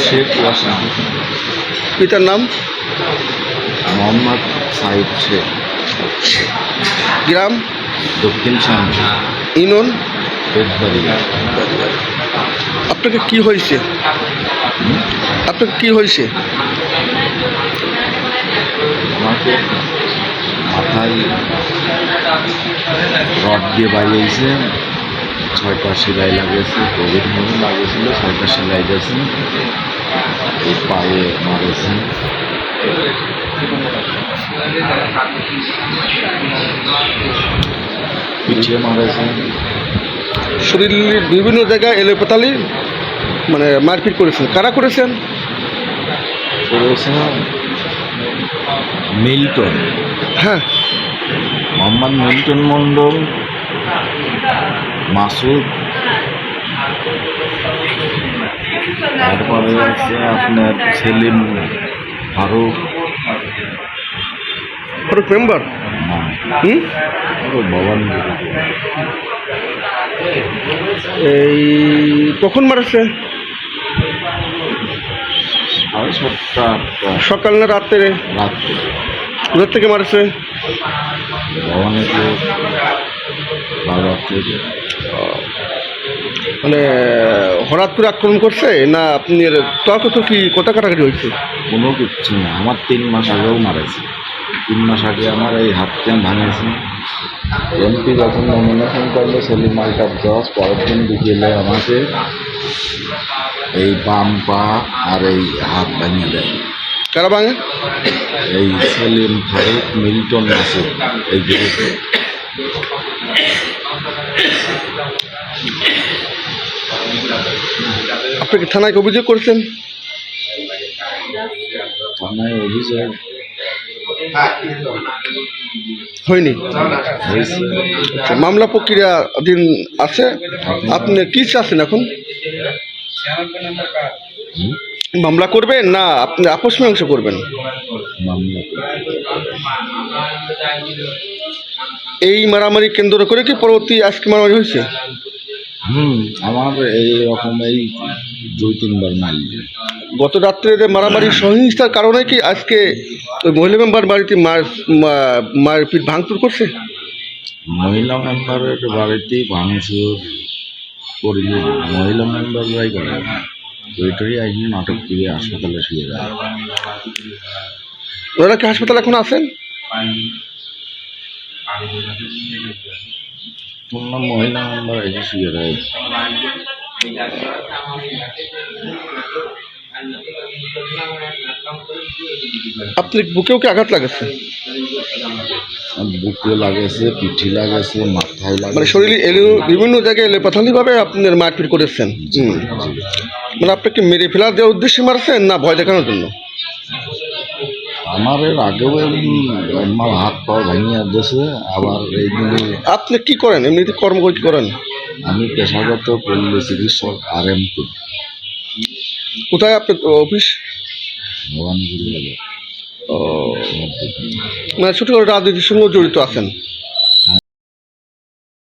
শেখ ওয়াসিম। পিতার নাম? মোহাম্মদ সাইদ শেখ। গ্রাম? দক্ষিণ শামসি, ইউনিয়ন? বেদবাড়ি। আপনাকে কি হয়েছে? আপনাকে কি হয়েছে? আমাকে মাথায় রড দিয়ে বাড়িয়েছে, 6টা সেলাই লাগিয়েছে, কোভিড মনে লাগিয়েছিল, 6টা সেলাই গেছে, এই পায়ে মারেছে। পিছিয়ে মারেছে। শরীরের বিভিন্ন জায়গায় এলোপাতালি মানে মারপিট করেছেন। কারা করেছেন? করেছে মিল্টন, হ্যাঁ। মোহাম্মদ মিল্টন মণ্ডল, মাসুদ, তারপরে আছে আপনার সেলিম ফারুক। ফারুক মেম্বার? ভবানী। এই কখন মারছে? 7টা 8টা সকাল না রাত্রে? রাত্রে। কোথা থেকে মারছে? ভবানীতে, বাজার থেকে। মানে হঠাৎ করে আক্রমণ করছে না আপনার তর্ক তো কি কথা কাটাকাটি হয়েছে? কোনো কিচ্ছু না, আমার 3 মাস আগেও মারেছে। 3 মাস আগে আমার এই হাত টেন ভাঙেছে। এমপি যখন নমিনেশন করলো সেলিম আলতাফ জজ, পরের দিন বিকেলে আমাকে এই বাম পা আর এই হাত ভাঙিয়ে দেয়। কারা ভাঙে? এই সেলিম ফারুক, মিল্টন, মাসুদ, এই গ্রুপে। আপনি কি থানায় অভিযোগ করছেন? থানায় অভিযোগ হয়নি? হয়েছে। মামলা প্রক্রিয়াধীন আছে। আপনি কি চাচ্ছেন এখন? মামলা করবেন না আপনি আপোষ মীমাংসা করবেন? মামলা। এই মারামারি কেন্দ্র করে কি পরবর্তী আজকে মারামারি হয়েছে? আমার এই রকম এই 2-3 বার মারল। গত রাত্রে মারামারি সহিংসতার কারণে কি আজকে ওই মহিলা মেম্বার বাড়িতে মারপিট ভাঙচুর করছে? মহিলা মেম্বারের বাড়িতেই ভাঙচুর করিনি, মহিলা মেম্বাররাই করে। ওইটাই আইনি নাটক করে হাসপাতালে শুয়ে যায়। ওরা কি হাসপাতালে এখন আছেন? শুনলাম মহিলা মেম্বার এসে শুয়ে রয়ে। আপনি বুকেও কি আঘাত লাগেছে? বুকে লাগেছে, পিঠে লাগেছে, মাথায় মানে লাগেছে, শরীরে বিভিন্ন জায়গায় এলোপাথালিভাবে আপনার মারপিট করেছেন। মানে আপনাকে মেরে ফেলার যে উদ্দেশ্যে মারছেন না ভয় দেখানোর জন্য? আমার এর আগেও আমার হাত পা ভাঙিয়ে দিয়েছে। আবার এই দিনে আপনি কি করেন এমনিতে কর্ম কি করেন? আমি পেশাগত পল্লী চিকিৎসক RMP। কোথায় আপনার অফিস? ভবানীপুর। ও, মানে ছোটখাটো রাজনীতির সঙ্গে জড়িত আছেন?